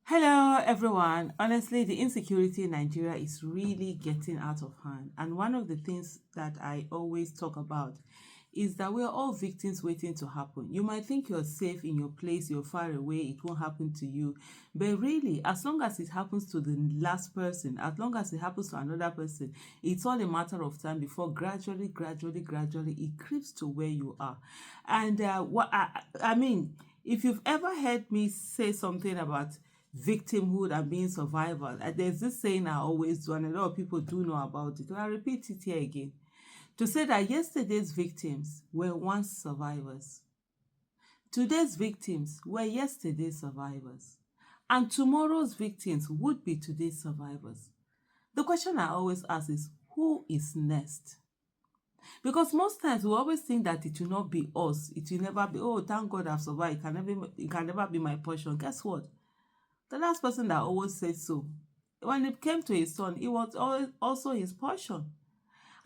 Hello, everyone. Honestly, the insecurity in Nigeria is really getting out of hand. And one of the things that I always talk about is that we're all victims waiting to happen. You might think you're safe in your place, you're far away, it won't happen to you. But really, as long as it happens to the last person, as long as it happens to another person, it's all a matter of time before gradually it creeps to where you are. And I mean, if you've ever heard me say something about victimhood and being survivors, there's this saying I always do, and a lot of people do know about it. I'll repeat it here again to say that yesterday's victims were once survivors. Today's victims were yesterday's survivors. And tomorrow's victims would be today's survivors. The question I always ask is, who is next? Because most times we always think that it will not be us. It will never be, oh, thank God I've survived. It can never be my portion. Guess what? The last person that always said so, when it came to his son, it was always also his portion.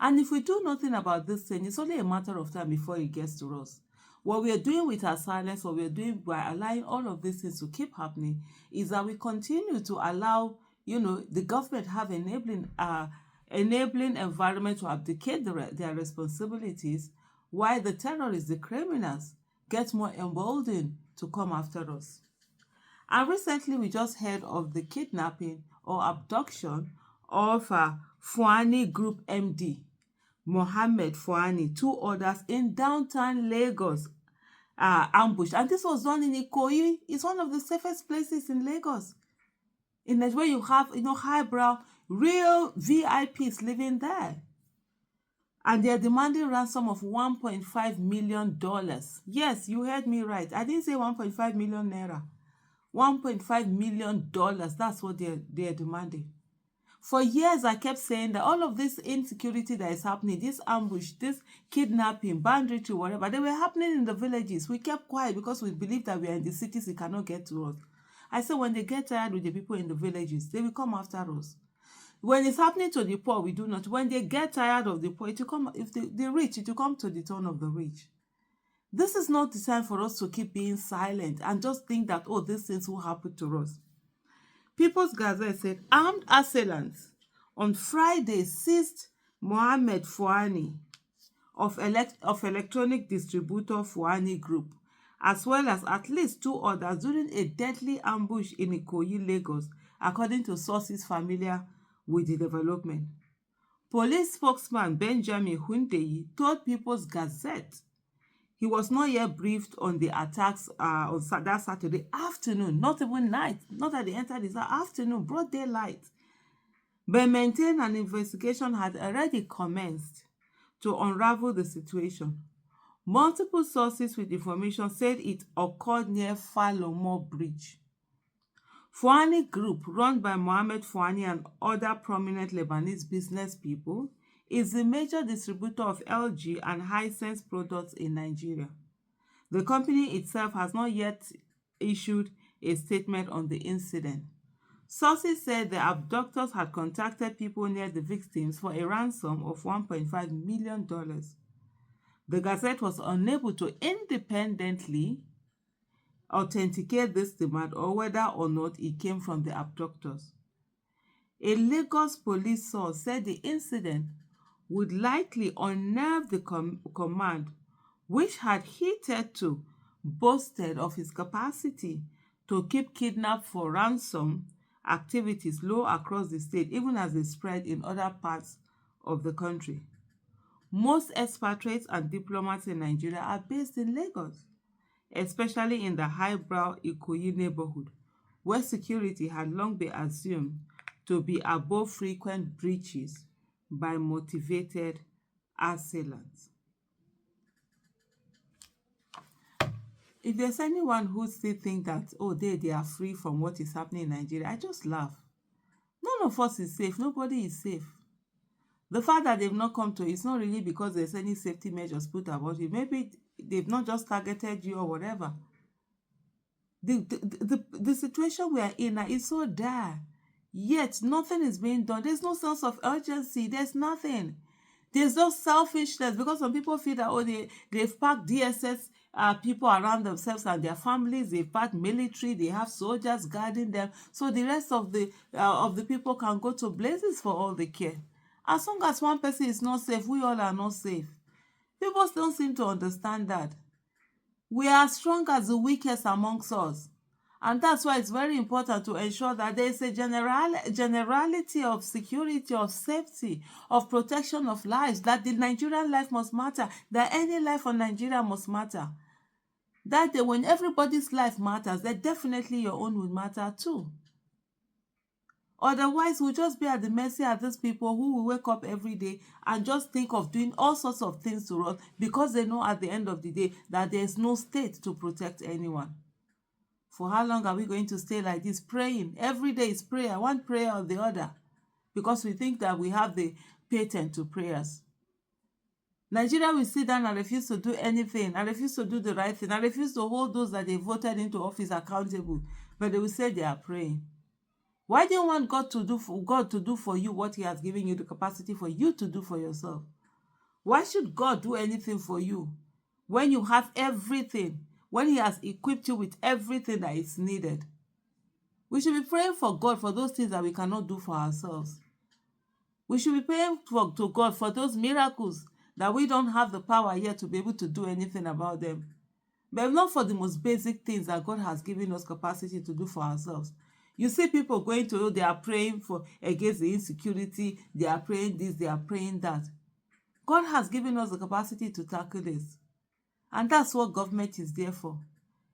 And if we do nothing about this thing, it's only a matter of time before it gets to us. What we are doing with our silence, what we are doing by allowing all of these things to keep happening, is that we continue to allow, the government have enabling environment to abdicate their responsibilities, while the terrorists, the criminals, get more emboldened to come after us. And recently, we just heard of the kidnapping or abduction of Fuani Group MD, Mohammed Fuani, two others in downtown Lagos, ambushed. And this was done in Ikoyi. It's one of the safest places in Lagos. In that where you have, highbrow, real VIPs living there. And they're demanding ransom of $1.5 million. Yes, you heard me right. I didn't say 1.5 million naira. $1.5 million. That's what they're demanding. For years, I kept saying that all of this insecurity that is happening, this ambush, this kidnapping, banditry, whatever, they were happening in the villages. We kept quiet because we believed that we are in the cities, it cannot get to us. I said when they get tired with the people in the villages, they will come after us. When it's happening to the poor, we do not. When they get tired of the poor, it will come. If the rich, it will come to the turn of the rich. This is not the time for us to keep being silent and just think that, oh, these things will happen to us. People's Gazette said armed assailants on Friday seized Mohammed Fuani of electronic distributor Fuani Group, as well as at least two others during a deadly ambush in Ikoyi, Lagos, according to sources familiar with the development. Police spokesman Benjamin Hundeyi told People's Gazette he was not yet briefed on the attacks on that Saturday afternoon, not even night, not at the end of the afternoon, broad daylight. But maintained an investigation had already commenced to unravel the situation. Multiple sources with information said it occurred near Falomo Bridge. Fuani Group, run by Mohammed Fuani and other prominent Lebanese business people, is the major distributor of LG and Hisense products in Nigeria. The company itself has not yet issued a statement on the incident. Sources said the abductors had contacted people near the victims for a ransom of $1.5 million. The Gazette was unable to independently authenticate this demand or whether or not it came from the abductors. A Lagos police source said the incident would likely unnerve the command, which had hitherto boasted of its capacity to keep kidnap for ransom activities low across the state, even as they spread in other parts of the country. Most expatriates and diplomats in Nigeria are based in Lagos, especially in the highbrow Ikoyi neighborhood, where security had long been assumed to be above frequent breaches by motivated assailants. If there's anyone who still think that, oh, they are free from what is happening in Nigeria, I just laugh. None of us is safe. Nobody is safe. The fact that they've not come to it's not really because there's any safety measures put about it. Maybe they've not just targeted you or whatever. The situation we are in now is so dire. Yet nothing is being done. There's no sense of urgency. There's nothing. There's just selfishness because some people feel that, oh, they've packed DSS people around themselves and their families. They've packed military, they have soldiers guarding them, so the rest of the people can go to places for all the care. As long as one person is not safe, we all are not safe. People don't seem to understand that. We are as strong as the weakest amongst us. And that's why it's very important to ensure that there is a generality of security, of safety, of protection of lives, that the Nigerian life must matter, that any life on Nigeria must matter. That day, when everybody's life matters, then definitely your own will matter too. Otherwise, we'll just be at the mercy of these people who will wake up every day and just think of doing all sorts of things to us because they know at the end of the day that there's no state to protect anyone. For how long are we going to stay like this, praying? Every day is prayer, one prayer or the other, because we think that we have the patent to prayers. Nigeria will sit down and refuse to do anything, and refuse to do the right thing, and refuse to hold those that they voted into office accountable, but they will say they are praying. Why do you want God to do for you what he has given you the capacity for you to do for yourself? Why should God do anything for you when you have everything, when he has equipped you with everything that is needed? We should be praying for God for those things that we cannot do for ourselves. We should be praying to God for those miracles that we don't have the power yet to be able to do anything about them. But not for the most basic things that God has given us capacity to do for ourselves. You see people going to, they are praying for against the insecurity, they are praying this, they are praying that. God has given us the capacity to tackle this. And that's what government is there for.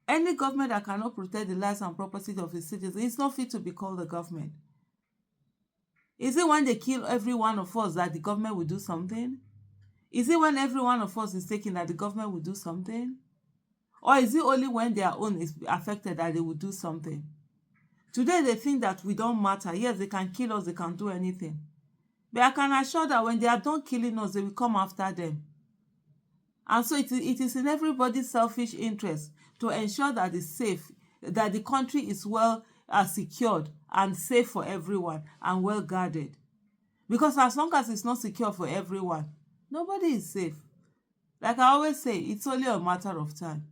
Any government that cannot protect the lives and property of its citizens is not fit to be called a government. Is it when they kill every one of us that the government will do something? Is it when every one of us is taken that the government will do something? Or is it only when their own is affected that they will do something? Today they think that we don't matter. Yes, they can kill us, they can do anything. But I can assure that when they are done killing us, they will come after them. And so it is in everybody's selfish interest to ensure that it's safe, that the country is well secured and safe for everyone and well guarded. Because as long as it's not secure for everyone, nobody is safe. Like I always say, it's only a matter of time.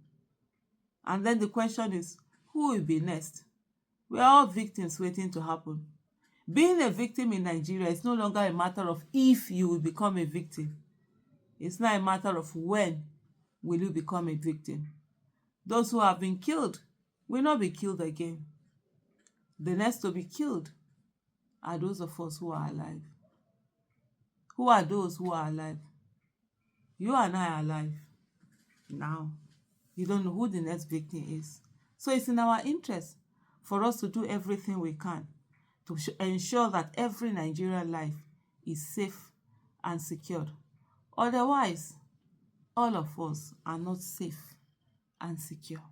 And then the question is, who will be next? We are all victims waiting to happen. Being a victim in Nigeria is no longer a matter of if you will become a victim. It's not a matter of when will you become a victim. Those who have been killed will not be killed again. The next to be killed are those of us who are alive. Who are those who are alive? You and I are alive now. You don't know who the next victim is. So it's in our interest for us to do everything we can to ensure that every Nigerian life is safe and secured. Otherwise, all of us are not safe and secure.